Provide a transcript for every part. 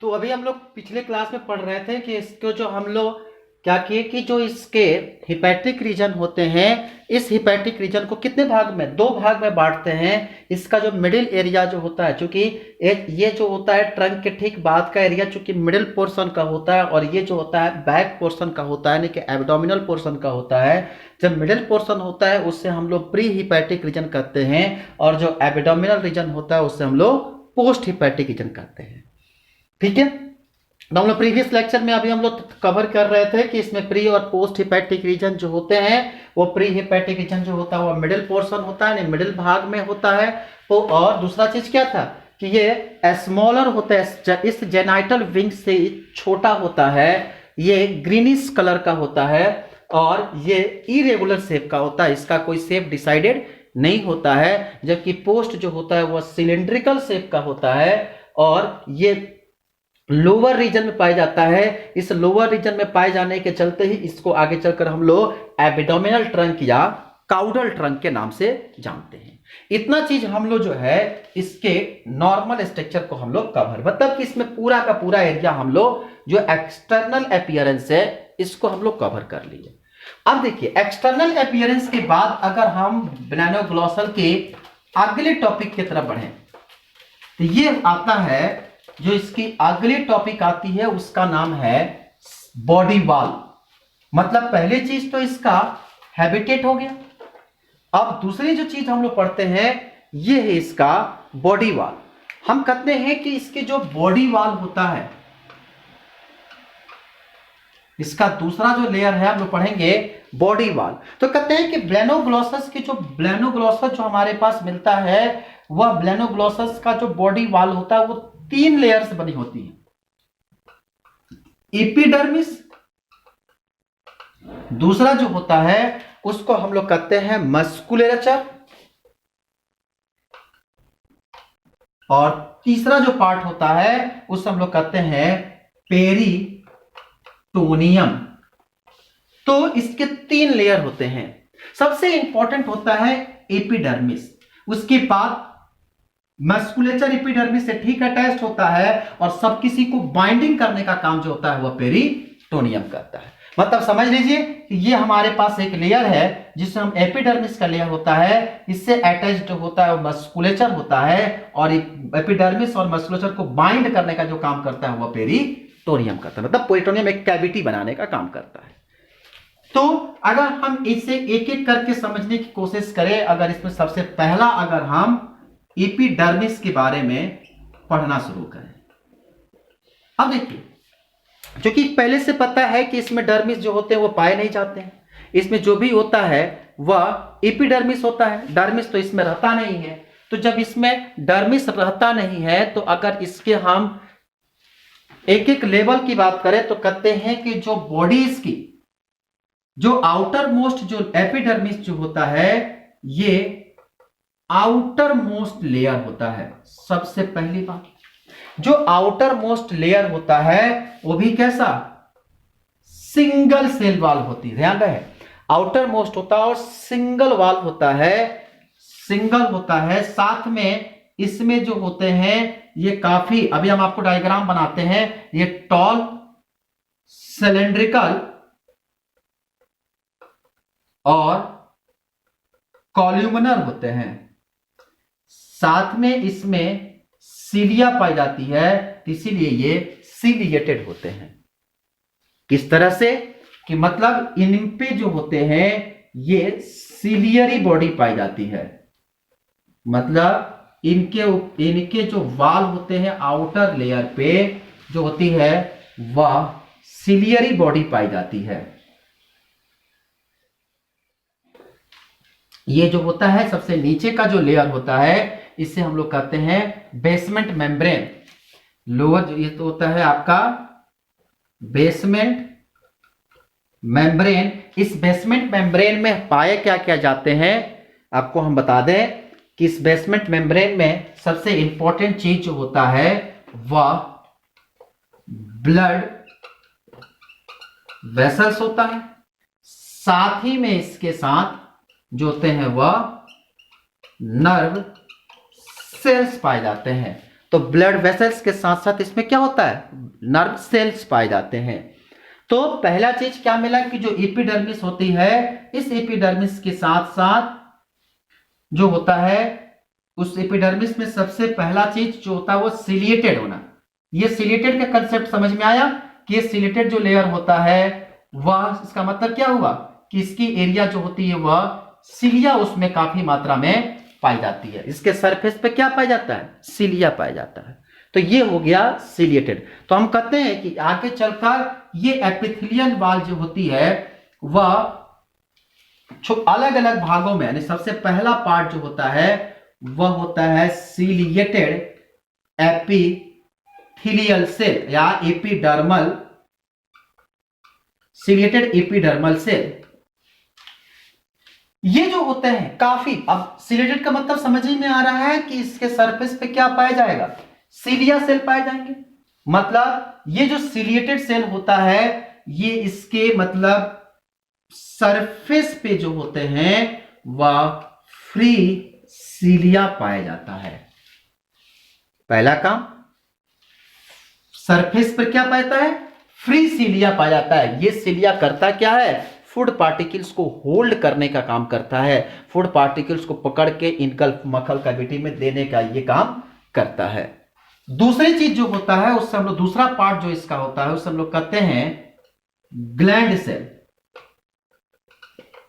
तो अभी हम लोग पिछले क्लास में पढ़ रहे थे कि इसको जो हम लोग क्या किए कि जो इसके हिपैटिक रीजन होते हैं, इस हिपैटिक रीजन को कितने भाग में, दो भाग में बांटते हैं। इसका जो मिडिल एरिया जो होता है, चूंकि ये जो होता है ट्रंक के ठीक बाद का एरिया चूंकि मिडिल पोर्शन का होता है, और ये जो होता है बैक पोर्शन का होता है, यानी कि एब्डोमिनल पोर्शन का होता है। जब मिडिल पोर्शन होता है उससे हम लोग प्री हिपैटिक रीजन कहते हैं, और जो एब्डोमिनल रीजन होता है उससे हम लोग पोस्ट हिपैटिक रीजन कहते हैं। ठीक है, तो हम लोग प्रीवियस लेक्चर में अभी हम लोग कवर कर रहे थे कि इसमें प्री और पोस्ट हिपैटिक रीजन जो होते हैं, वो प्री हिपैटिक रीजन जो होता है वो मिडिल पोर्शन होता है, मिडिल भाग में होता है। तो और दूसरा चीज क्या था कि ये स्मॉलर होता है, इस जेनाइटल विंग से छोटा होता है, ये ग्रीनिश कलर का होता है, और ये इरेगुलर शेप का होता है, इसका कोई शेप डिसाइडेड नहीं होता है। जबकि पोस्ट जो होता है वो सिलिंड्रिकल शेप का होता है, और ये लोअर रीजन में पाया जाता है। इस लोअर रीजन में पाए जाने के चलते ही इसको आगे चलकर हम लोग एब्डोमिनल ट्रंक या काउडल ट्रंक के नाम से जानते हैं। इतना चीज हम लोग जो है इसके नॉर्मल स्ट्रक्चर को हम लोग कवर, मतलब कि इसमें पूरा का पूरा एरिया हम लोग जो एक्सटर्नल अपीयरेंस है इसको हम लोग कवर कर लिए। अब देखिए, एक्सटर्नल अपीयरेंस के बाद अगर हम ब्लैनोग्लॉसल के अगले टॉपिक की तरफ बढ़े तो ये आता है, जो इसकी अगली टॉपिक आती है उसका नाम है बॉडी वॉल। मतलब पहली चीज तो इसका हैबिटेट हो गया। अब दूसरी जो चीज हम लोग पढ़ते हैं ये है इसका बॉडी वॉल। हम कहते हैं कि इसके जो बॉडी वॉल होता है, इसका दूसरा जो लेयर है हम लोग पढ़ेंगे बॉडी वॉल। तो कहते हैं कि ब्लैनोग्लॉसस की ब्लैनोग्लॉसस जो हमारे पास मिलता है, वह ब्लैनोग्लॉसस का जो बॉडी वॉल होता है वो 3 लेयर से बनी होती है। एपिडर्मिस, दूसरा जो होता है उसको हम लोग कहते हैं मस्कुलेचर, और तीसरा जो पार्ट होता है उसे हम लोग कहते हैं पेरिटोनियम। तो इसके 3 लेयर होते हैं। सबसे इंपॉर्टेंट होता है एपिडर्मिस, उसके बाद मस्कुलेचर एपिडर्मिस से ठीक अटैच्ड होता है, और सब किसी को बाइंडिंग करने का काम जो होता है वह पेरिटोनियम करता है। मतलब समझ लीजिए कि ये हमारे पास एक लेयर है जिसे हम एपिडर्मिस का लेयर होता है, इससे अटैच्ड होता है मस्कुलेचर होता है, और एपिडर्मिस और मस्कुलेचर को बाइंड करने का जो काम करता है वह पेरिटोनियम करता है। मतलब पेरिटोनियम एक कैविटी बनाने का काम करता है। तो अगर हम इसे एक एक करके समझने की कोशिश करें, अगर इसमें सबसे पहला अगर हम एपिडर्मिस के बारे में पढ़ना शुरू करें। अब देखिए, क्योंकि पहले से पता है कि इसमें डर्मिस जो होते हैं वो पाए नहीं जाते हैं, इसमें जो भी होता है वह एपिडर्मिस होता है, डर्मिस तो इसमें रहता नहीं है। तो जब इसमें डर्मिस रहता नहीं है तो अगर इसके हम एक एक लेवल की बात करें तो कहते हैं कि जो बॉडीज की जो आउटर मोस्ट जो एपिडर्मिस जो होता है, ये आउटर मोस्ट लेयर होता है। सबसे पहली बात, जो आउटर मोस्ट लेयर होता है वो भी कैसा, सिंगल सेल वॉल होती है। ध्यान रहे, आउटर मोस्ट होता है और सिंगल वॉल होता है, सिंगल होता है। साथ में इसमें जो होते हैं ये काफी, अभी हम आपको डायग्राम बनाते हैं, ये टॉल, सिलेंड्रिकल और कॉल्यूमनर होते हैं। साथ में इसमें सीलिया पाई जाती है, इसीलिए ये सीलिएटेड होते हैं। किस तरह से कि मतलब इन पे जो होते हैं ये सीलियरी बॉडी पाई जाती है, मतलब इनके जो वाल होते हैं आउटर लेयर पे जो होती है वह सीलियरी बॉडी पाई जाती है। ये जो होता है सबसे नीचे का जो लेयर होता है इसे हम लोग कहते हैं बेसमेंट मेम्ब्रेन। लोअर ये तो होता है आपका बेसमेंट मेम्ब्रेन। इस बेसमेंट मेम्ब्रेन में पाए क्या क्या जाते हैं आपको हम बता दें कि इस बेसमेंट मेम्ब्रेन में सबसे इंपॉर्टेंट चीज जो होता है वह ब्लड वेसल्स होता है। साथ ही में इसके साथ जो होते हैं वह नर्व सेल्स पाए जाते हैं। तो ब्लड वेसल्स के साथ साथ इसमें क्या होता है, नर्व सेल्स पाए जाते हैं। तो पहला चीज क्या मिला कि जो एपिडर्मिस होती है, इस एपिडर्मिस के साथ साथ जो होता है, उस एपिडर्मिस में सबसे पहला चीज जो होता है वो सिलिएटेड होना। ये सिलिएटेड का कंसेप्ट समझ में आया कि ये सिलिएटेड जो लेयर होता है वह, इसका मतलब क्या हुआ कि इसकी एरिया जो होती है वह सिलिया उसमें काफी मात्रा में पाई जाती है। इसके सरफेस पे क्या पाया जाता है, सिलिया पाया जाता है। तो ये हो गया सिलिएटेड। तो हम कहते हैं कि आगे चलकर ये एपिथेलियल वॉल जो होती है वह अलग अलग भागों में, यानी सबसे पहला पार्ट जो होता है वह होता है सिलिएटेड एपिथेलियल सेल या एपिडर्मल, सिलिएटेड एपिडर्मल सेल। ये जो होते हैं काफी, अब सिलिएटेड का मतलब समझ में आ रहा है कि इसके सरफेस पे क्या पाया जाएगा, सिलिया सेल पाए जाएंगे। मतलब ये जो सिलिएटेड सेल होता है ये इसके मतलब सरफेस पे जो होते हैं वह फ्री सिलिया पाया जाता है। पहला काम, सरफेस पर क्या पाता है, फ्री सिलिया पाया जाता है। ये सिलिया करता क्या है, फूड पार्टिकल्स को होल्ड करने का काम करता है, फूड पार्टिकल्स को पकड़ के इनकल मखल कैविटी में देने का ये काम करता है। दूसरी चीज जो होता है उससे हम लोग, दूसरा पार्ट जो इसका होता है उससे हम लोग कहते हैं ग्लैंड सेल।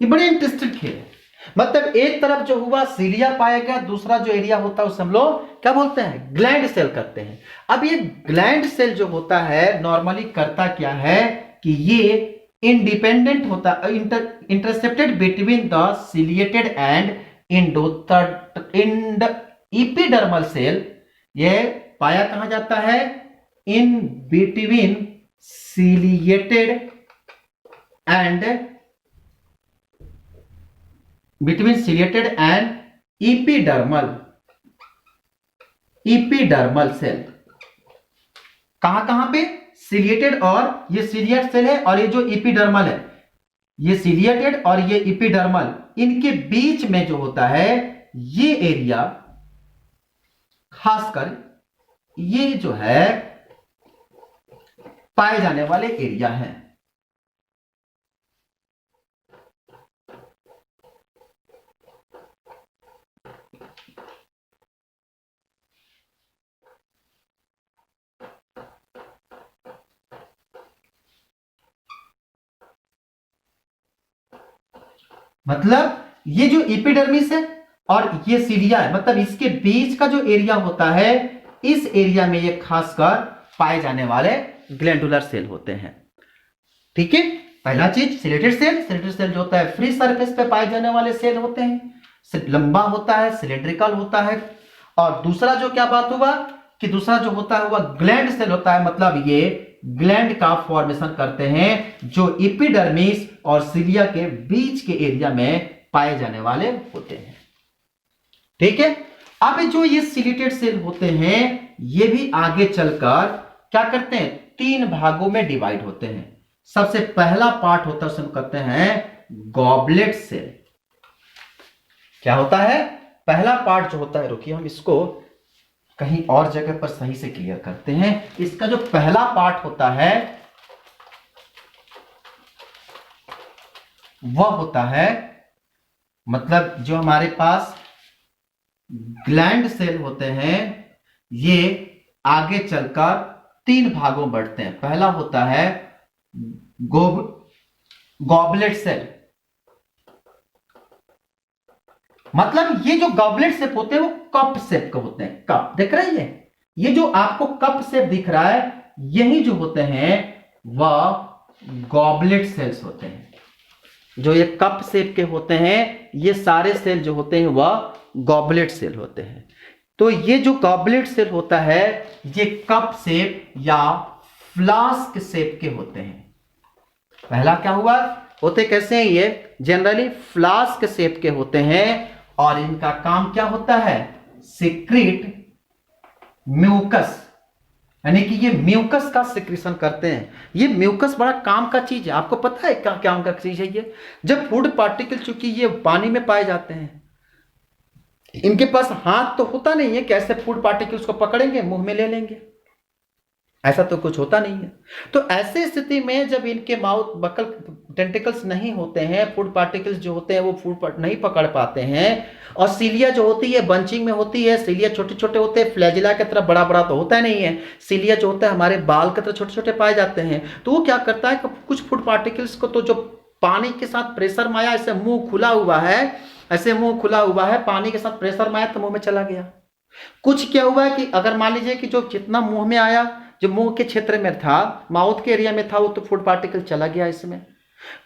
ये बड़े इंटरेस्टिंग खेल है। मतलब एक तरफ जो हुआ सिलिया पाया गया, दूसरा जो एरिया होता है उसे हम लोग क्या बोलते हैं, ग्लैंड सेल करते हैं। अब ये ग्लैंड सेल जो होता है नॉर्मली करता क्या है कि ये इंडिपेंडेंट होता है, intercepted between the ciliated and epidermal cell. ये पाया कहां जाता है, in between ciliated and epidermal cell. कहां कहां पे, सिलिएटेड, और ये सिलिएट सेल है, और ये जो एपिडर्मल है, ये सिलिएटेड और ये एपिडर्मल, इनके बीच में जो होता है ये एरिया, खासकर ये जो है पाए जाने वाले एरिया है। मतलब ये जो एपिडर्मिस है और ये सिलिया है, मतलब इसके बीच का जो एरिया होता है, इस एरिया में ये खासकर पाए जाने वाले ग्लैंडुलर सेल होते हैं। ठीक है, पहला चीज सिलिएटेड सेल। सिलिएटेड सेल जो होता है फ्री सरफेस पे पाए जाने वाले सेल होते हैं, लंबा होता है, सिलिंड्रिकल होता है। और दूसरा जो क्या बात हुआ कि दूसरा जो होता है वह ग्लैंड सेल होता है, मतलब ये ग्लैंड का फॉर्मेशन करते हैं जो एपिडर्मिस और सिलिया के बीच के एरिया में पाए जाने वाले होते हैं। ठीक है, अब जो ये सिलिएटेड सेल होते हैं ये भी आगे चलकर क्या करते हैं, तीन भागों में डिवाइड होते हैं। सबसे पहला पार्ट होता है उसे हम कहते हैं गॉबलेट सेल। क्या होता है, पहला पार्ट जो होता है, रुकिए हम इसको कहीं और जगह पर सही से क्लियर करते हैं। इसका जो पहला पार्ट होता है वह होता है, मतलब जो हमारे पास ग्लैंड सेल होते हैं ये आगे चलकर तीन भागों में बढ़ते हैं। पहला होता है गॉबलेट सेल, मतलब ये जो गॉबलेट शेप होते हैं वो कप शेप के होते हैं। कप देख रहे हैं, ये जो आपको कप शेप दिख रहा है यही जो होते हैं वह गॉबलेट सेल्स होते हैं। जो ये कप शेप के होते हैं ये सारे सेल जो होते हैं वह गॉबलेट सेल होते हैं। तो ये जो गॉबलेट सेल होता है ये कप शेप या फ्लास्क शेप के होते हैं। पहला क्या हुआ, होते कैसे हैं, ये जनरली फ्लास्क शेप के होते हैं और इनका काम क्या होता है, सिक्रीट म्यूकस, यानी कि ये म्यूकस का सिक्रीशन करते हैं। ये म्यूकस बड़ा काम का चीज है, आपको पता है क्या काम का चीज है ये। जब फूड पार्टिकल, चूंकि ये पानी में पाए जाते हैं इनके पास हाथ तो होता नहीं है, कैसे फूड पार्टिकल्स को पकड़ेंगे, मुंह में ले लेंगे, ऐसा तो कुछ होता नहीं है। तो ऐसी स्थिति में जब इनके माउथ बकल टेंटिकल्स नहीं होते हैं, फूड पार्टिकल्स जो होते हैं वो फूड नहीं पकड़ पाते हैं, और सीलिया जो होती है बंचिंग में होती है, सीलिया छोटे छोटे होते हैं, फ्लैजिला की तरह बड़ा बड़ा तो होता नहीं है, सीलिया जो होता है हमारे बाल की तरह छोटे छोटे पाए जाते हैं। तो वो क्या करता है कि कुछ फूड पार्टिकल्स को तो जो पानी के साथ प्रेशर में आया, ऐसे मुंह खुला हुआ है, ऐसे मुंह खुला हुआ है, पानी के साथ प्रेशर में आया तो मुंह में चला गया। कुछ क्या हुआ कि अगर मान लीजिए कि जो जितना मुंह में आया, जो मुंह के क्षेत्र में था, माउथ के एरिया में था, वो तो फूड पार्टिकल चला गया इसमें।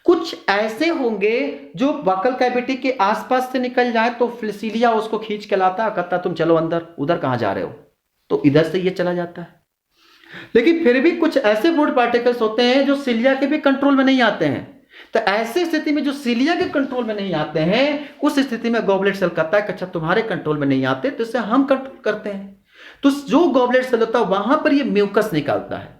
कुछ ऐसे होंगे जो बकल कैविटी के आसपास से निकल जाए तो फ्लिसीलिया उसको खींच के लाता है, कहता तुम चलो अंदर, उधर कहां जा रहे हो, तो इधर से ये चला जाता है। लेकिन फिर भी कुछ ऐसे फूड पार्टिकल्स होते हैं जो सीलिया के भी कंट्रोल में नहीं आते हैं। तो ऐसी स्थिति में जो सीलिया के कंट्रोल में नहीं आते हैं, उस स्थिति में गॉबलेट सेल कहता है कि अच्छा तुम्हारे कंट्रोल में नहीं आते तो इसे हम कंट्रोल करते हैं। तो जो गॉबलेट सेल होता है वहां पर ये म्यूकस निकालता है।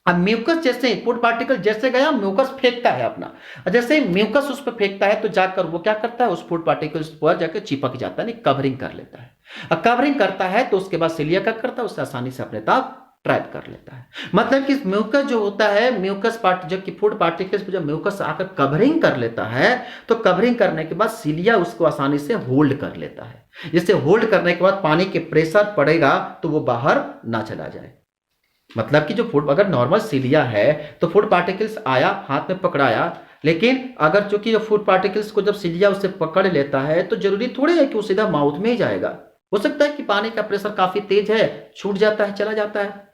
अब म्यूकस जैसे फूड पार्टिकल जैसे गया, म्यूकस फेंकता है अपना, जैसे म्यूकस उस पर फेंकता है तो जाकर वो क्या करता है, उस फूड पार्टिकल्स पर जाकर चिपक जाता है, नहीं कवरिंग कर लेता है। अब कवरिंग करता है तो उसके बाद सीलिया क्या करता है, उससे आसानी से अपने ताप ट्रैप कर लेता है। मतलब कि म्यूकस जो होता है, म्यूकस पार्ट जब कि फूड पार्टिकल्स पे जब म्यूकस आकर कवरिंग कर लेता है तो कवरिंग करने के बाद सीलिया उसको आसानी से होल्ड कर लेता है। जिससे होल्ड करने के बाद पानी के प्रेशर पड़ेगा तो वो बाहर ना चला जाए। मतलब कि जो फूड, अगर नॉर्मल सीलिया है तो फूड पार्टिकल्स आया, हाथ में पकड़ाया, लेकिन अगर चूंकि जो फूड पार्टिकल्स को जब सीलिया उसे पकड़ लेता है तो जरूरी थोड़ी है कि वो सीधा माउथ में ही जाएगा। हो सकता है कि पानी का प्रेशर काफी तेज है, छूट जाता है, चला जाता है,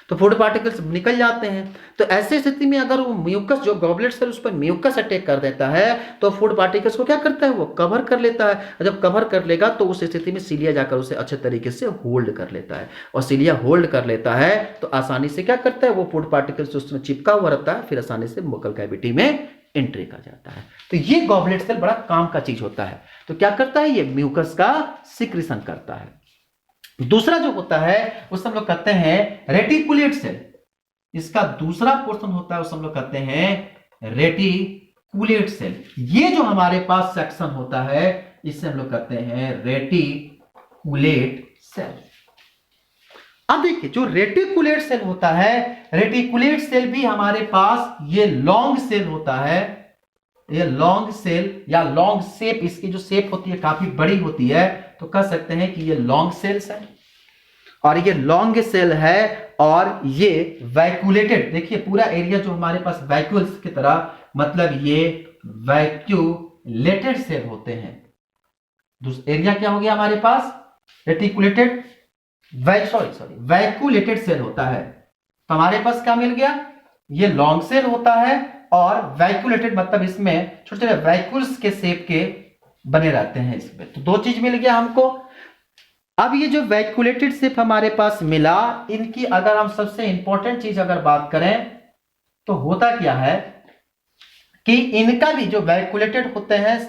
तो फूड पार्टिकल्स निकल जाते हैं। तो ऐसी स्थिति में अगर वो म्यूकस जो गॉबलेट सेल उस पर म्यूकस अटैक कर देता है तो फूड पार्टिकल्स को क्या करता है, वो कवर कर लेता है। जब कवर कर लेगा तो उस स्थिति में सीलिया जाकर उसे अच्छे तरीके से होल्ड कर लेता है, और सीलिया होल्ड कर लेता है तो आसानी से क्या करता है, वो फूड पार्टिकल्स उसमें चिपका हुआ रहता है, फिर आसानी से बुक्कल कैविटी में एंट्री कर जाता है। तो ये गॉबलेट सेल बड़ा काम का चीज होता है। तो क्या करता है, ये म्यूकस का सिक्रीशन करता है। दूसरा जो होता है उसे हम लोग कहते हैं रेटिकुलेट सेल। इसका दूसरा पोर्शन होता है उसे हम लोग कहते हैं रेटिकुलेट सेल। ये जो हमारे पास सेक्शन होता है इसे हम लोग कहते हैं रेटिकुलेट सेल। अब देखिए जो रेटिकुलेट सेल होता है, रेटिकुलेट सेल भी हमारे पास ये लॉन्ग सेल होता है। ये लॉन्ग सेल या लॉन्ग शेप, इसकी जो शेप होती है काफी बड़ी होती है, तो कह सकते हैं कि ये लॉन्ग सेल्स है, और ये लॉन्ग सेल है, और ये वैक्यूलेटेड। देखिए पूरा एरिया जो हमारे पास वैक्यूल्स की तरह, मतलब ये वैक्यूलेटेड सेल होते हैं। दूसरा एरिया क्या हो गया हमारे पास, रेटिकुलेटेड वैक्यूलेटेड सेल होता है। तो हमारे पास क्या मिल गया, ये लॉन्ग सेल होता है, और वैक्यूलेटेड मतलब इसमें छोटे छोटे वैक्यूल्स के शेप के बने रहते हैं इसमें। तो दो चीज मिल गया हमको। अब ये जो वैक्यूलेटेड शेप हमारे पास मिला, इनकी अगर हम सबसे इंपॉर्टेंट चीज अगर बात करें तो होता क्या है कि इनका भी जो वैक्यूलेटेड होते हैं,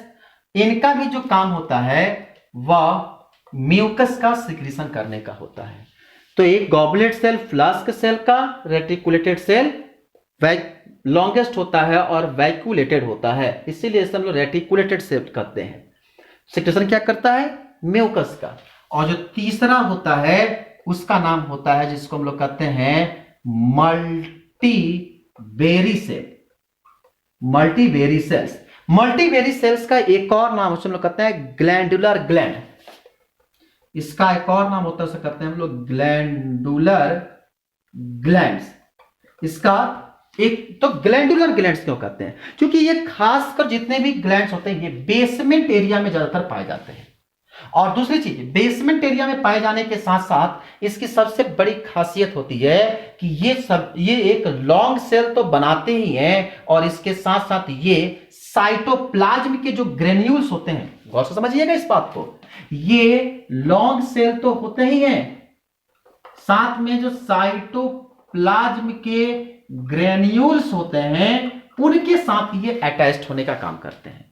इनका भी जो काम होता है वह म्यूकस का सिक्रीशन करने का होता है। तो एक गॉबलेट सेल फ्लास्क सेल का रेटिकुलेटेड सेल लॉन्गेस्ट होता है और वैक्यूलेटेड होता है, इसीलिए इसे हम लोग रेटिकुलेटेड सेल कहते हैं। सिक्रेशन क्या करता है, म्यूकस का। और जो तीसरा होता है उसका नाम होता है, जिसको हम लोग कहते हैं मल्टीबेरी सेल। मल्टीबेरी सेल्स, मल्टीबेरी सेल्स का एक और नाम हम लोग कहते हैं ग्लैंडुलर ग्लैंड। इसका एक और नाम होता है, उसे कहते हैं हम लोग ग्लैंडुलर ग्लैंड्स। इसका एक तो ग्लैंडुलर ग्लैंड्स क्यों कहते हैं, क्योंकि ये खासकर जितने भी ग्लैंड्स होते हैं ये बेसमेंट एरिया में ज्यादातर पाए जाते हैं। और दूसरी चीज, बेसमेंट एरिया में पाए जाने के साथ साथ इसकी सबसे बड़ी खासियत होती है कि ये एक लॉन्ग सेल तो बनाते ही हैं, और इसके साथ साथ ये साइटोप्लाज्म के जो ग्रेन्यूल्स होते हैं, गौर से समझिएगा इस बात को, ये लॉन्ग सेल तो होते ही हैं, साथ में जो साइटोप्लाज्म के ग्रेन्यूल्स होते हैं उनके साथ ये अटैच्ड होने का काम करते हैं।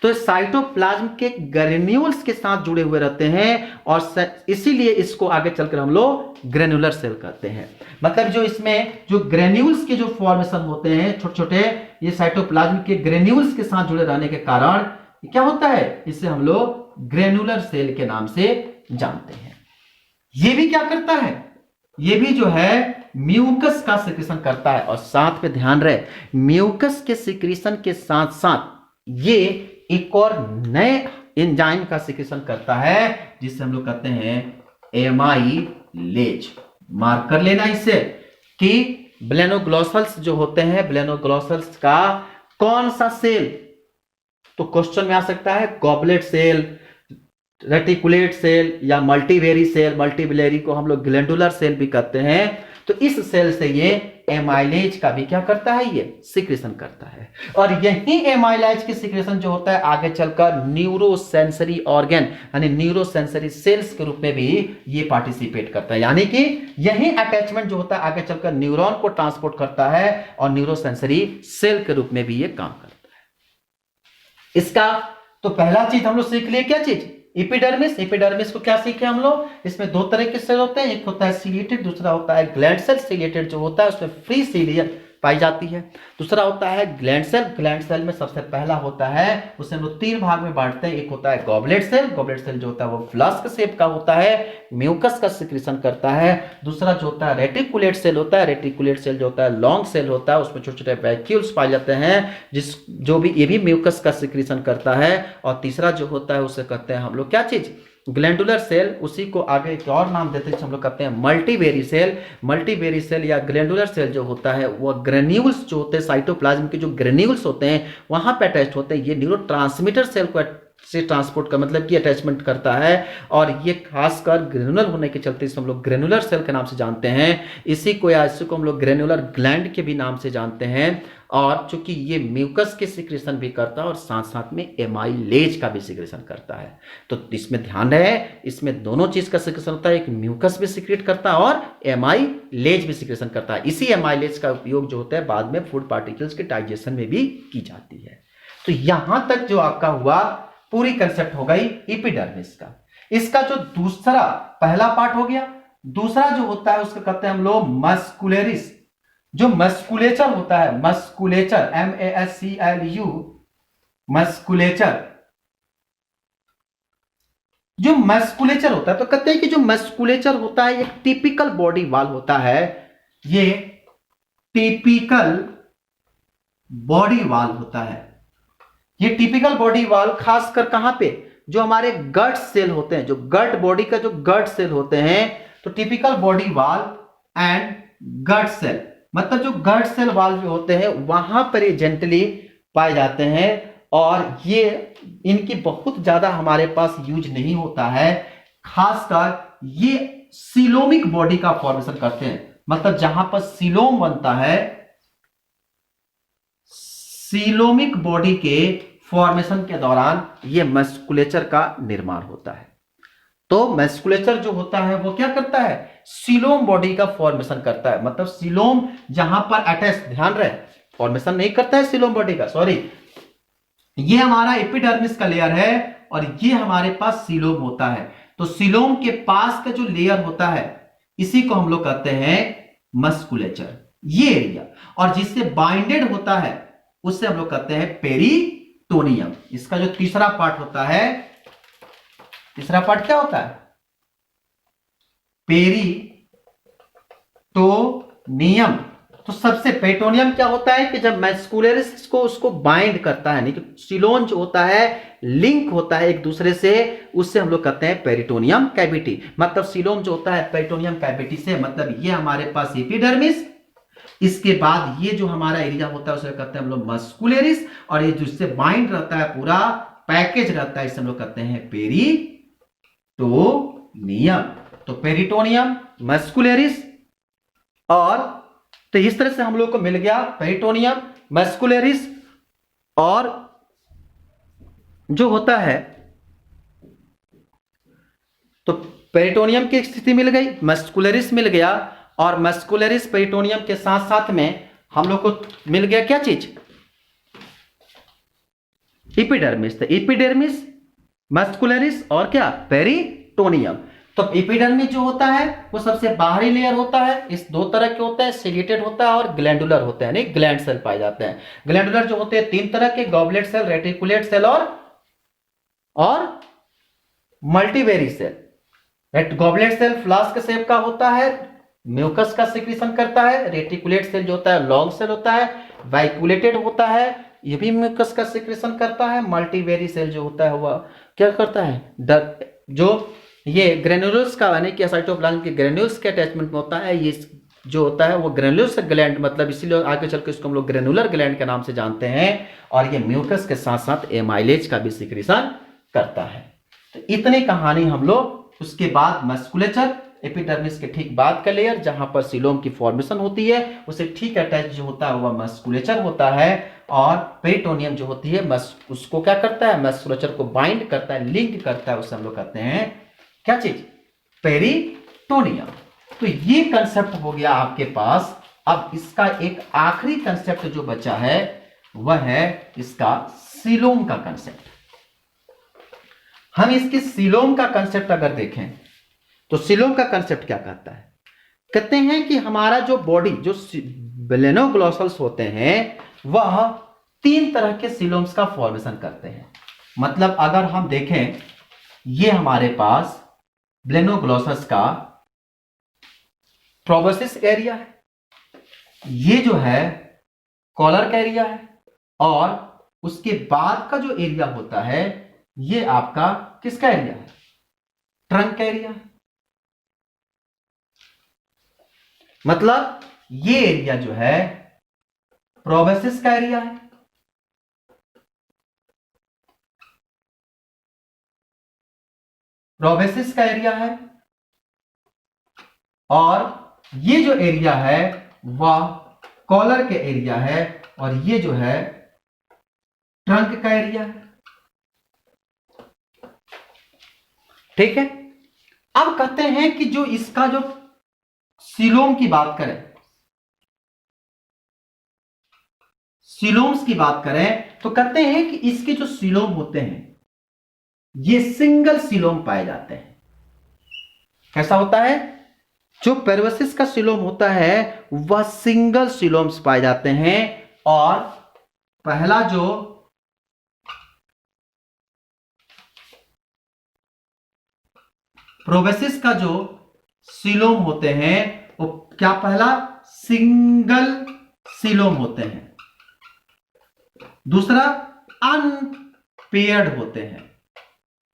तो साइटोप्लाज्म के ग्रेन्यूल्स के साथ जुड़े हुए रहते हैं, और इसीलिए इसको आगे चलकर हम लोग ग्रेनुलर सेल कहते हैं। मतलब जो इसमें जो ग्रेन्यूल्स के जो फॉर्मेशन होते हैं छोटे छोटे, ये साइटोप्लाज्म के ग्रेन्यूल्स के साथ जुड़े रहने के कारण क्या होता है, इसे हम लोग ग्रेनुलर सेल के नाम से जानते हैं। ये भी क्या करता है, ये भी जो है म्यूकस का सिक्रीशन करता है। और साथ में ध्यान रहे, म्यूकस के सिक्रीशन के साथ साथ ये एक और नए एंजाइम का सिक्रीशन करता है जिससे हम लोग कहते हैं एमाइलेज। मार्क कर लेना इसे कि ब्लेनोग्लॉसल्स जो होते हैं, ब्लेनोग्लॉसल्स का कौन सा सेल, तो क्वेश्चन में आ सकता है गॉबलेट सेल, रेटिकुलेट सेल या मल्टीवेरी सेल। मल्टीवेरी को हम लोग ग्लैंडुलर सेल भी कहते हैं। तो इस सेल से ये एमाइलेज का भी क्या करता है, ये सिक्रेशन करता है। और यही एमाइलेज की सिक्रेशन जो होता है आगे चलकर न्यूरोसेंसरी ऑर्गन यानी न्यूरोसेंसरी सेल्स के रूप में भी ये पार्टिसिपेट करता है। यानी कि यही अटैचमेंट जो होता है आगे चलकर न्यूरॉन को ट्रांसपोर्ट करता है और न्यूरोसेंसरी सेल के रूप में भी ये काम करता है। इसका तो पहला चीज हम लोग सीख लिए, क्या चीज, एपिडर्मिस। एपिडर्मिस को क्या सीखे हम लोग, इसमें दो तरह के सेल होते हैं, एक होता है सीलिएटेड, दूसरा होता है ग्लैंड सेल। सीलिएटेड जो होता है उसमें फ्री सीलिया पाई जाती है, दूसरा होता है ग्लैंड सेल। ग्लैंड सेल में सबसे पहला होता है, उसे हम लोग तीन भाग में बांटते हैं। एक होता है गॉबलेट सेल, गॉबलेट सेल जो होता है वो फ्लास्क शेप का होता है, म्यूकस का सिक्रीशन करता है। दूसरा जो होता है रेटिकुलेट सेल होता है, रेटिकुलेट सेल जो होता है लॉन्ग सेल होता है, उसमें छोटे छोटे वैक्यूल्स पाए जाते हैं जो भी ये भी म्यूकस का सिक्रीशन करता है। और तीसरा जो होता है उसे कहते हैं हम लोग क्या चीज, ग्लैंडुलर सेल। उसी को आगे एक और नाम देते हैं हम लोग कहते हैं मल्टीवेरी सेल। मल्टीवेरी सेल या ग्लैंडुलर सेल जो होता है वो ग्रेन्यूल्स जो होते हैं, साइटोप्लाज्म के जो ग्रेन्यूल्स होते हैं वहां पे अटैच होते हैं। ये न्यूरोट्रांसमीटर सेल को से ट्रांसपोर्ट का मतलब कि अटैचमेंट करता है। और ये खासकर ग्रेनुलर होने के चलते इसे हम लोग ग्रेनुलर सेल के नाम से जानते हैं। इसी को या इसी को हम लोग ग्रेनुलर ग्लैंड के भी नाम से जानते हैं। और चूंकि ये म्यूकस के सिक्रेशन भी करता है और साथ साथ में एमाइलेज का भी सिक्रेशन करता है, तो इसमें ध्यान रहे, इसमें दोनों चीज का सिक्रेशन होता है। एक म्यूकस भी सिक्रेट करता है और एमाइलेज भी सिक्रेशन करता है। इसी एमाइलेज का उपयोग जो होता है बाद में फूड पार्टिकल्स के डाइजेशन में भी की जाती है। तो यहां तक जो आपका हुआ पूरी कंसेप्ट हो गई एपिडर्मिस का। इसका जो दूसरा, पहला पार्ट हो गया, दूसरा जो होता है उसको कहते हैं हम लोग मस्कुलरिस। जो मस्कुलेचर होता है, मस्कुलेचर MASCLU, मस्कुलेचर, जो मस्कुलेचर होता है तो कहते हैं कि जो मस्कुलेचर होता है एक टिपिकल बॉडी वाल होता है। ये टिपिकल बॉडी वाल होता है। ये टिपिकल बॉडी वाल खासकर कहां पे, जो हमारे गट सेल होते हैं, जो गट बॉडी का जो गट सेल होते हैं, तो typical body wall and gut cell, मतलब जो गट सेल वाल जो होते हैं वहां पर ये जेंटली पाए जाते हैं। और ये इनकी बहुत ज्यादा हमारे पास यूज नहीं होता है। खासकर ये सीलोमिक बॉडी का फॉर्मेशन करते हैं, मतलब जहां पर सीलोम बनता है, सीलोमिक बॉडी के फॉर्मेशन के दौरान ये मस्कुलेचर का निर्माण होता है। तो मस्कुलेचर जो होता है वो क्या करता है, सीलोम बॉडी का फॉर्मेशन करता है। मतलब सीलोम जहां पर अटैच, ध्यान रहे, फॉर्मेशन नहीं करता है सीलोम बॉडी का, सॉरी, ये हमारा एपिडर्मिस का लेयर है और ये हमारे पास सीलोम होता है। तो सीलोम के पास का जो लेयर होता है इसी को हम लोग कहते हैं मस्कुलेचर, ये एरिया। और जिससे बाइंडेड होता है उससे हम लोग कहते हैं पेरिटोनियम। इसका जो तीसरा पार्ट होता है, तीसरा पार्ट क्या होता है, पेरिटोनियम। तो सबसे पेरिटोनियम क्या होता है कि जब मस्कुलरिस को उसको बाइंड करता है, नहीं तो सीलोन जो होता है लिंक होता है एक दूसरे से, उससे हम लोग कहते हैं पेरिटोनियम कैविटी। मतलब सीलोम जो होता है पेरिटोनियम कैविटी से, मतलब ये हमारे पास एपिडर्मिस, इसके बाद ये जो हमारा एरिया होता है उसे कहते हैं हम लोग मस्कुलरिस, और ये जिससे बाइंड रहता है पूरा पैकेज रहता है इसे हम लोग कहते हैं पेरिटोनियम। तो पेरिटोनियम, मस्कुलरिस, और तो इस तरह से हम लोग को मिल गया पेरिटोनियम, मस्कुलरिस, और जो होता है, तो पेरिटोनियम की स्थिति मिल गई, मस्कुलरिस मिल गया, और मस्कुलरिस पेरिटोनियम के साथ साथ में हम लोग को मिल गया क्या चीज, एपिडर्मिस। तो एपिडर्मिस, मस्कुलरिस और क्या, पेरिटोनियम। तो एपिडर्मिस जो होता है वो सबसे बाहरी लेयर होता है। इस दो तरह के होते हैं, सिलिएटेड होता है और ग्लैंडुलर होते हैं, नहीं ग्लैंड सेल पाए जाते हैं। ग्लैंडुलर जो होते हैं तीन तरह के, गॉबलेट सेल, रेटिकुलेट सेल और मल्टीवेरी cell. Goblet cell flask shape का होता है, म्यूकस का सिक्रीशन करता है। रेटिकुलेट सेल जो होता है लॉन्ग सेल होता है, वाइकुलेटेड होता है, ये भी म्यूकस का सिक्रीशन करता है। मल्टीवेरी सेल जो होता है वह क्या करता है, जो ये ग्रेन्युलस का यानी कि साइटोप्लाज्म के ग्रेन्युल्स के अटैचमेंट में होता है, ये जो होता है वो ग्रेन्युलस ग्लैंड, मतलब इसीलिए आगे चल के इसको हम लोग ग्रेनुलर ग्लैंड के नाम से जानते हैं। और ये म्यूकस के साथ साथ एमाइलेज का भी सिक्रीशन करता है। तो इतनी कहानी हम लोग। उसके बाद मस्कुलेचर, एपिडर्मिस के ठीक बाद का लेयर जहां पर सीलोम की फॉर्मेशन होती है, उसे ठीक अटैच जो होता है वह मस्कुलेचर होता है। और पेरिटोनियम जो होती है उसको क्या करता है, मस्कुलेचर को बाइंड करता है, लिंक करता है, उसे हम लोग कहते हैं क्या चीज, पेरिटोनियम। तो ये कंसेप्ट हो गया आपके पास। अब इसका एक आखिरी कंसेप्ट जो बचा है वह है इसका सीलोम का कंसेप्ट। हम इसके सीलोम का कंसेप्ट अगर देखें तो सीलोम का कंसेप्ट क्या कहता है, कहते हैं कि हमारा जो बॉडी, जो ब्लेनोग्लॉसल्स होते हैं वह 3 तरह के सीलोम्स का फॉर्मेशन करते हैं। मतलब अगर हम देखें, ये हमारे पास ब्लेनोग्लॉसल्स का प्रोबेसिस एरिया है, ये जो है कॉलर का एरिया है, और उसके बाद का जो एरिया होता है ये आपका किसका एरिया है, ट्रंक का एरिया है। मतलब ये एरिया जो है प्रोबेसिस का एरिया है, प्रोबेसिस का एरिया है, और ये जो एरिया है वह कॉलर के एरिया है, और ये जो है ट्रंक का एरिया है। ठीक है। अब कहते हैं कि जो इसका जो सीलोम की बात करें, सीलोम्स की बात करें तो कहते हैं कि इसके जो सीलोम होते हैं ये सिंगल सीलोम पाए जाते हैं। कैसा होता है, जो पेरवेसिस का सीलोम होता है वह सिंगल सीलोम्स पाए जाते हैं, और पहला जो प्रोबेसिस का जो सीलोम होते हैं वो क्या, पहला सिंगल सीलोम होते हैं, दूसरा अनपेयर्ड होते हैं।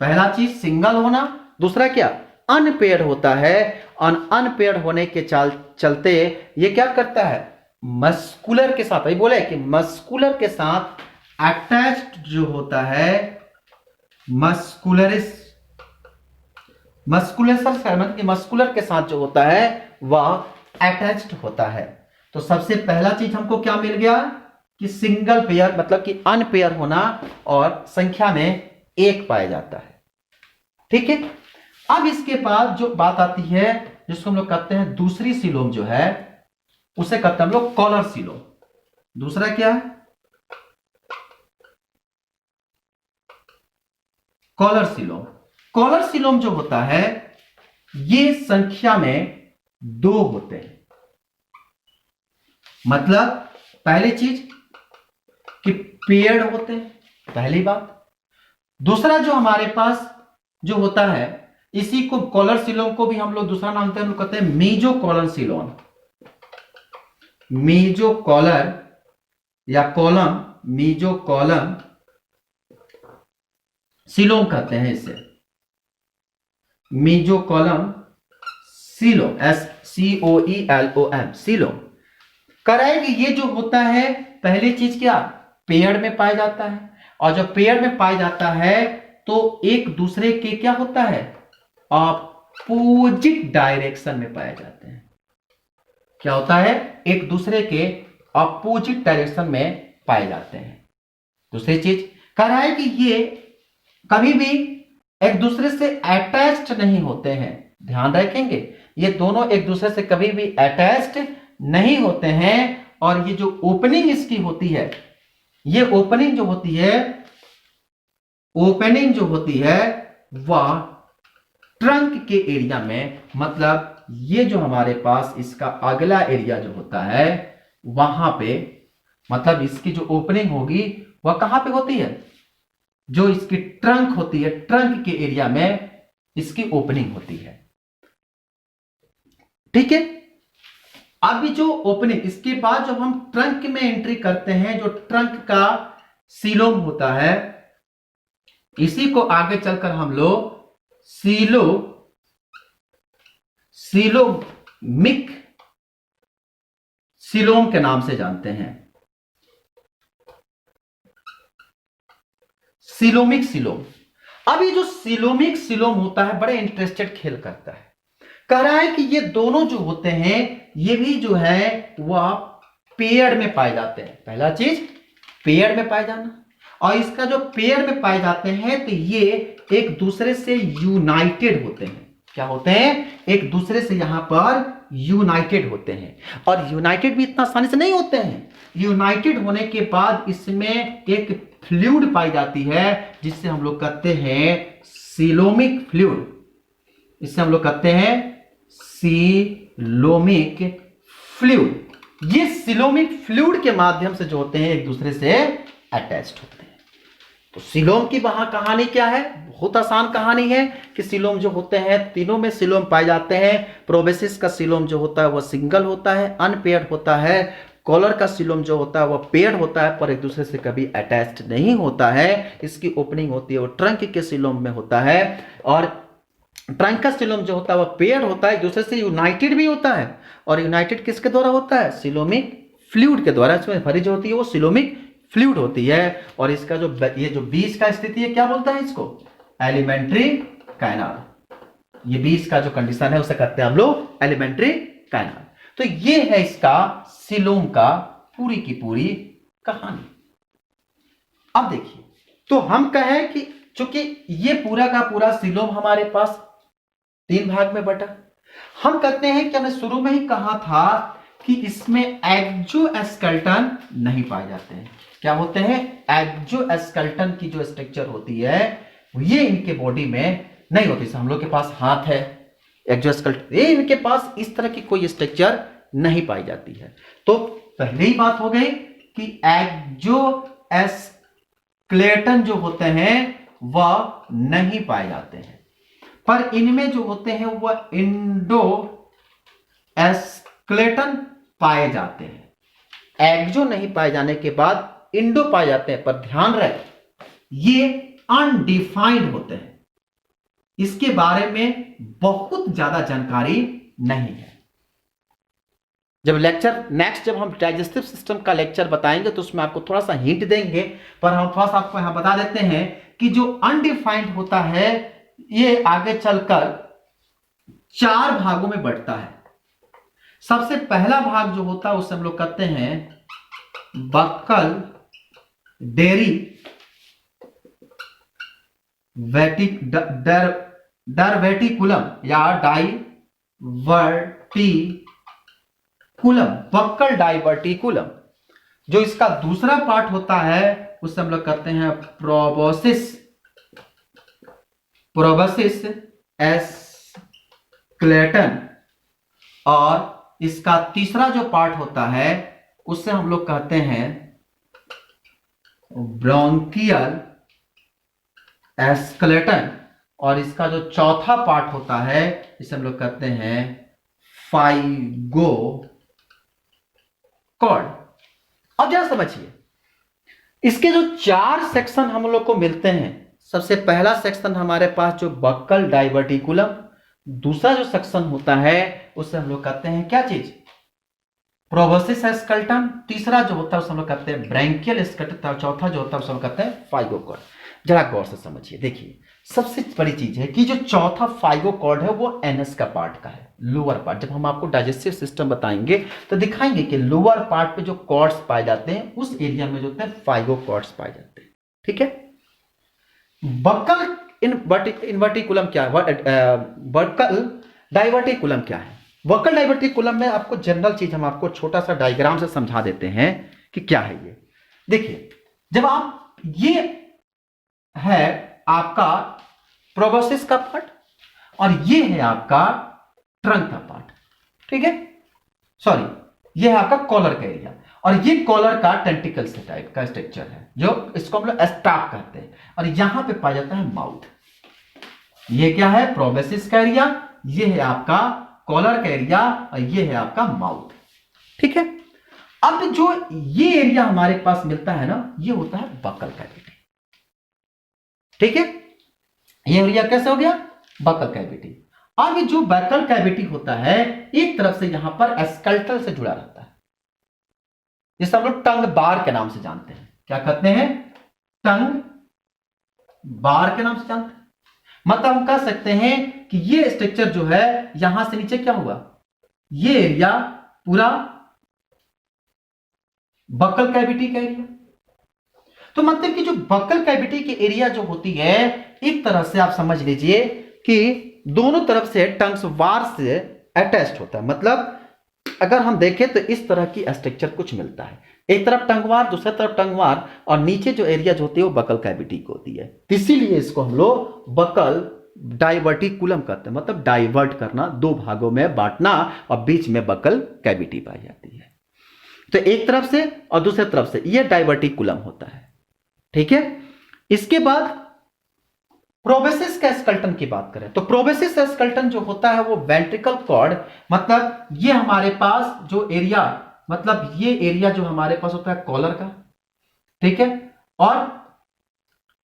पहला चीज सिंगल होना, दूसरा क्या, अनपेयर्ड होता है। और अनपेयर्ड होने के चलते ये क्या करता है, मस्कुलर के साथ, बोले कि मस्कुलर के साथ अटैच्ड जो होता है, मस्कुलर के साथ जो होता है वह अटैच्ड होता है। तो सबसे पहला चीज हमको क्या मिल गया कि सिंगल पेयर, मतलब कि अनपेयर होना, और संख्या में 1 पाया जाता है। ठीक है। अब इसके बाद जो बात आती है जिसको हम लोग कहते हैं दूसरी सीलोम जो है उसे कहते हैं हम लोग कॉलर सीलोम। दूसरा क्या है, कॉलर सीलोम। कॉलर सीलोम जो होता है ये संख्या में 2 होते हैं। मतलब पहली चीज कि पेयर्ड होते हैं, पहली बात। दूसरा जो हमारे पास जो होता है, इसी को कॉलर सीलोम को भी हम लोग दूसरा नाम हम लोग कहते हैं meso collar coelom. Meso collar या कॉलम, मीजो कॉलम सीलोम कहते हैं इसे, meso column coelom, SCOELOM coelom. करेंगे ये जो होता है, पहली चीज क्या, पेयर में पाया जाता है, और जब पेयर में पाया जाता है तो एक दूसरे के क्या होता है, अपोजिट डायरेक्शन में पाए जाते हैं। क्या होता है, एक दूसरे के अपोजिट डायरेक्शन में पाए जाते हैं। दूसरी चीज कह रहा है कि ये कभी भी एक दूसरे से अटैच्ड नहीं होते हैं। ध्यान रखेंगे, ये दोनों एक दूसरे से कभी भी अटैच्ड नहीं होते हैं। और ये जो ओपनिंग इसकी होती है, ये ओपनिंग जो होती है, ओपनिंग जो होती है वह ट्रंक के एरिया में, मतलब ये जो हमारे पास इसका अगला एरिया जो होता है वहां पे, मतलब इसकी जो ओपनिंग होगी वह कहां पे होती है, जो इसकी ट्रंक होती है, ट्रंक के एरिया में इसकी ओपनिंग होती है। ठीक है, अभी जो ओपनिंग, इसके बाद जब हम ट्रंक में एंट्री करते हैं, जो ट्रंक का सीलोम होता है, इसी को आगे चलकर हम लोग सीलोमिक सीलोम के नाम से जानते हैं। Coelomic coelom. अब ये जो सीलोमिक सीलोम होता है, बड़े इंटरेस्टेड खेल करता है। कह रहा है कि ये दोनों जो होते हैं, ये भी जो है वह पेयर में पाए जाते हैं। पहला चीज पेयर में पाए जाना, और इसका जो पेयर में पाए जाते हैं तो ये एक दूसरे से यूनाइटेड होते हैं। क्या होते हैं? एक दूसरे से यहां पर यूनाइटेड होते हैं। और यूनाइटेड भी इतना आसानी से नहीं होते हैं। यूनाइटेड होने के बाद इसमें एक फ्लूइड पाई जाती है, जिससे हम लोग कहते हैं सीलोमिक फ्लूइड। इससे हम लोग कहते हैं सीलोमिक फ्लूइड। ये सीलोमिक फ्लूइड के माध्यम से जो होते हैं एक दूसरे से अटैच्ड होते हैं। तो सीलोम की वहां कहानी क्या है? बहुत आसान कहानी है कि सीलोम जो होते हैं, तीनों में सीलोम पाए जाते हैं। प्रोबेसिस का सीलोम जो होता है वह सिंगल होता है, अनपेयर्ड होता है। कॉलर का सीलोम जो होता है वह पेयर्ड होता है, पर एक दूसरे से कभी अटैच्ड नहीं होता है। इसकी ओपनिंग होती है वो ट्रंक के सीलोम में होता है। और ट्रंक का सीलोम जो होता है वह पेयर्ड होता है, एक दूसरे से यूनाइटेड भी होता है। और यूनाइटेड किसके द्वारा होता है? सीलोमिक फ्लूइड के द्वारा। इसमें भरी जो होती है वो सीलोमिक फ्लूइड होती है। और इसका जो ये जो बीच का स्थिति है, क्या बोलता है इसको? Alimentary canal. ये बीच का जो कंडीशन है उसे कहते हैं हम लोग एलिमेंट्री कैनाल। तो ये है इसका सीलोम का पूरी की पूरी कहानी। अब देखिए, तो हम कहें कि चूंकि ये पूरा का पूरा सीलोम हमारे पास 3 भाग में बटा, हम कहते हैं कि हमने शुरू में ही कहा था कि इसमें एक्सोस्केलेटन नहीं पाए जाते हैं। क्या होते हैं? एक्सोस्केलेटन की जो स्ट्रक्चर होती है ये इनके बॉडी में नहीं होती। हम लोग के पास हाथ है, एक्सोस्केलेटन, ये इनके पास इस तरह की कोई स्ट्रक्चर नहीं पाई जाती है। तो पहले ही बात हो गई कि एक्सोस्केलेटन जो होते हैं वह नहीं पाए जाते हैं, पर इनमें जो होते हैं वह एंडोस्केलेटन पाए जाते हैं। एक्सो नहीं पाए जाने के बाद इंडो पाए जाते हैं, पर ध्यान रहे ये अनडिफाइंड होते हैं। इसके बारे में बहुत ज्यादा जानकारी नहीं है। जब जब हम डाइजेस्टिव सिस्टम का लेक्चर बताएंगे तो उसमें आपको थोड़ा सा हिंट देंगे, पर हम थोड़ा सा आपको यहां बता देते हैं कि जो अनडिफाइंड होता है ये आगे चलकर 4 भागों में बढ़ता है। सबसे पहला भाग जो होता है उसे हम लोग कहते हैं बक्कल डेरी डायवर्टिकुलम या डाइवर्टिकुलम, बक्कल डाइवर्टिकुलम। जो इसका दूसरा पार्ट होता है उसे हम लोग कहते हैं प्रोबोसिस एस्केलेटन। और इसका तीसरा जो पार्ट होता है उससे हम लोग कहते हैं ब्रोंकियल एस्केलेटन। और इसका जो चौथा पार्ट होता है इसे हम लोग कहते हैं फाइगोकॉर्ड। अब जरा समझिए, इसके जो 4 सेक्शन हम लोग को मिलते हैं। सबसे पहला सेक्शन हमारे पास जो बक्कल डाइवर्टिकुलम, दूसरा जो सेक्शन होता है उसे हम लोग कहते हैं क्या चीज? प्रोबोसिस एस्केलेटन। तीसरा जो होता है उसे हम लोग कहते हैं ब्रैंकियल एस्केलेटन। चौथा जो होता है उसे हम कहते हैं फाइगोकॉर्ड। जरा गौर से समझिए, देखिए सबसे बड़ी चीज है कि जो चौथा फाइगोकॉर्ड है वो एनस का पार्ट का है, लोअर पार्ट। जब हम आपको डाइजेस्टिव सिस्टम बताएंगे तो दिखाएंगे कि लोअर पार्ट पे जो कॉर्ड्स पाए जाते हैं उस एरिया में जो होते हैं फाइगोकॉर्ड्स पाए जाते हैं। ठीक है। बक्कल इनवर्टिकुलम क्या है? बक्कल डाइवर्टिकुलम क्या है? बक्कल डाइवर्टिकुलम में आपको जनरल चीज हम आपको छोटा सा डायग्राम से समझा देते हैं कि क्या है ये। देखिए, जब आप ये है आपका प्रोबोसिस का पार्ट और ये है आपका ट्रंक का पार्ट। ठीक है, सॉरी, ये है आपका कॉलर का एरिया और ये कॉलर का टेंटिकल से टाइप का स्ट्रक्चर है जो इसको हम लोग स्टाप कहते हैं। और यहां पे पाया जाता है माउथ। ये क्या है? प्रोबेसिस का एरिया, ये है आपका कॉलर का एरिया और ये है आपका माउथ। ठीक है, अब जो ये एरिया हमारे पास मिलता है ना, ये होता है बकल कैविटी। ठीक है, ये एरिया कैसे हो गया? Buccal cavity. अब जो बकल कैविटी होता है एक तरफ से यहां पर एस्कल्टल से जुड़ा रहता है, जिसे हम लोग टंग बार के नाम से जानते हैं। क्या कहते हैं? टंग बार के नाम से जानते हैं। मतलब हम कह सकते हैं कि ये स्ट्रक्चर जो है यहां से नीचे क्या हुआ, ये एरिया पूरा बकल कैविटी का एरिया। तो मतलब कि जो बकल कैविटी की एरिया जो होती है एक तरह से आप समझ लीजिए कि दोनों तरफ से टंग्स वार से अटैच्ड होता है। मतलब अगर हम देखें तो इस तरह की स्ट्रक्चर कुछ मिलता है, एक तरफ टंगवार, दूसरी तरफ टंगवार, और नीचे जो एरिया जो होती है वो बकल कैविटी को होती है। इसीलिए इसको हम लोग बकल डाइवर्टिकुलम कहते हैं। मतलब डाइवर्ट करना, दो भागों में बांटना, और बीच में बकल कैविटी पाई जाती है। तो एक तरफ से और दूसरी तरफ से यह डाइवर्टिकुलम होता है। ठीक है, इसके बाद प्रोबेसिस का स्कल्टन की बात करें तो प्रोबेसिस स्कल्टन जो होता है वो वेंट्रिकल कॉर्ड, मतलब ये हमारे पास जो एरिया, मतलब ये एरिया जो हमारे पास होता है कॉलर का। ठीक है, और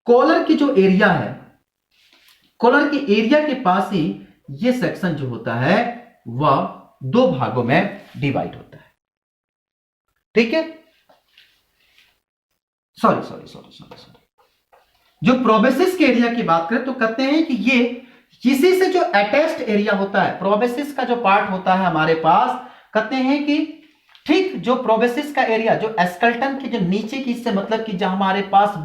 कॉलर की जो एरिया है, कॉलर की एरिया के पास ही ये सेक्शन जो होता है वह दो भागों में डिवाइड होता है। ठीक है, सॉरी जो प्रोबेसिस के एरिया की बात करें तो कहते हैं कि ये किसी से जो अटैच्ड एरिया होता है, प्रोबेसिस का जो पार्ट होता है हमारे पास, कहते हैं कि ठीक जो प्रोबेसिस का एरिया जो स्कल्टन के जो नीचे की हिस्से, मतलब कि जो हमारे पास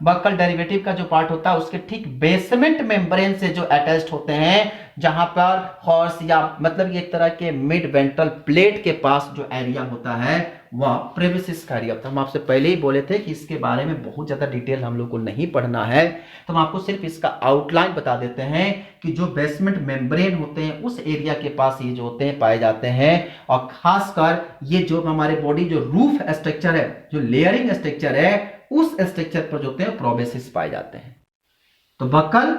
बकल डेरिवेटिव का जो पार्ट होता है उसके ठीक बेसमेंट मेम्ब्रेन से जो अटैच्ड होते हैं, जहां पर हॉर्स या मतलब एक तरह के मिड वेंट्रल प्लेट के पास जो एरिया होता है वह प्रोबेसिस का एरिया होता है। हम आपसे पहले ही बोले थे कि इसके बारे में बहुत ज्यादा डिटेल हम लोग को नहीं पढ़ना है, तो हम आपको सिर्फ इसका आउटलाइन बता देते हैं कि जो बेसमेंट मेम्ब्रेन होते हैं उस एरिया के पास ये जो होते हैं पाए जाते हैं। और खासकर ये जो हमारे बॉडी जो रूफ स्ट्रक्चर है, जो लेयरिंग स्ट्रक्चर है, उस स्ट्रक्चर पर जो होते हैं प्रोबेसिस पाए जाते हैं। तो बकल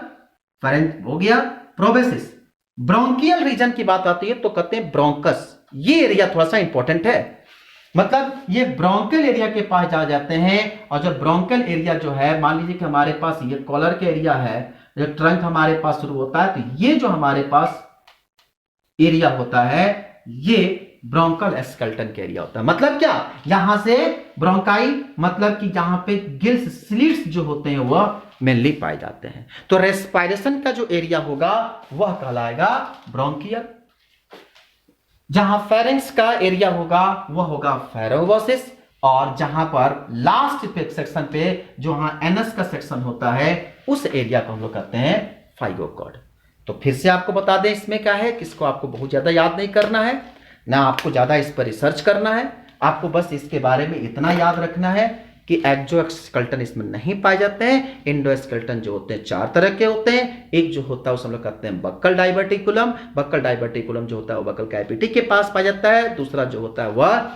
फेरेंज हो गया, प्रोबेसिस। ब्रोंकियल रीजन की बात आती है तो कहते हैं ब्रोंकस। ये एरिया थोड़ा सा इंपॉर्टेंट है, मतलब ये ब्रोंकल एरिया के पास जा जाते हैं। और जो ब्रोंकल एरिया जो है, मान लीजिए कि हमारे पास ये कॉलर के एरिया है, जो ट्रंक हमारे पास शुरू होता है, तो ये जो हमारे पास एरिया होता है ये ब्रोंकल स्कल्टन के एरिया होता है। मतलब क्या, यहां से ब्रोंकाई, मतलब कि जहां पे गिल्स स्लिट्स जो होते हैं वह मेनली पाए जाते हैं। तो रेस्पिरेशन का जो एरिया होगा वह कहलाएगा ब्रोंकियल। जहां फेरेंक्स का एरिया होगा वह होगा फेरोवोसिस, और जहां पर लास्ट सेक्शन पे जो एनस का सेक्शन होता है उस एरिया को हम लोग कहते हैं फाइगोकॉर्ड। तो फिर से आपको बता दें इसमें क्या है, किसको आपको बहुत ज्यादा याद नहीं करना है, ना आपको ज्यादा इस पर रिसर्च करना है, आपको बस इसके बारे में इतना याद रखना है कि एक्सोस्केलेटन इसमें नहीं पाए जाते हैं। इंडोस्केलेटन जो होते हैं चार तरह के होते हैं। एक जो होता है उसे हम लोग कहते हैं बक्कल डाइवर्टिकुलम। बक्कल डाइवर्टिकुलम जो होता है वो बक्कल कैविटी के पास पाया जाता है। दूसरा जो होता है वह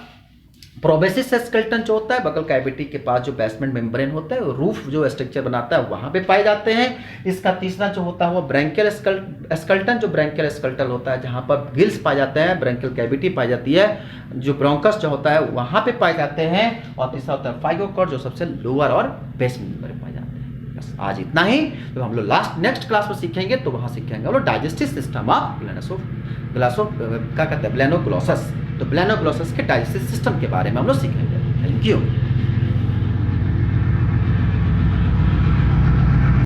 प्रोबेसिस स्केलेटन जो होता है बक्कल कैविटी के पास जो बेसमेंट मेम्ब्रेन होता है, रूफ जो स्ट्रक्चर बनाता है वहां पे पाए जाते हैं। इसका तीसरा जो होता है वो ब्रैंकियल स्केलेटन, जो ब्रैंकियल स्केलेटन होता है जहां पर गिल्स पाए जाते हैं, ब्रैंकियल कैविटी पाई जाती है, जो ब्रोंकस जो होता है वहां पे पाए जाते हैं। और तीसरा होता है फाइगोकॉर्ड जो सबसे लोअर और बेसमेंट मेम्ब्रेन पाए जाते हैं। बस आज इतना ही। तो हम लोग नेक्स्ट क्लास में सीखेंगे, तो वहां सीखेंगे हम लोग डाइजेस्टिव सिस्टम ऑफ क्या कहते हैं ब्लेनोग्लोसस। तो ब्लेनोग्लोसस के डाइजेस्टिव सिस्टम के बारे में हम लोग सीखेंगे। Thank you.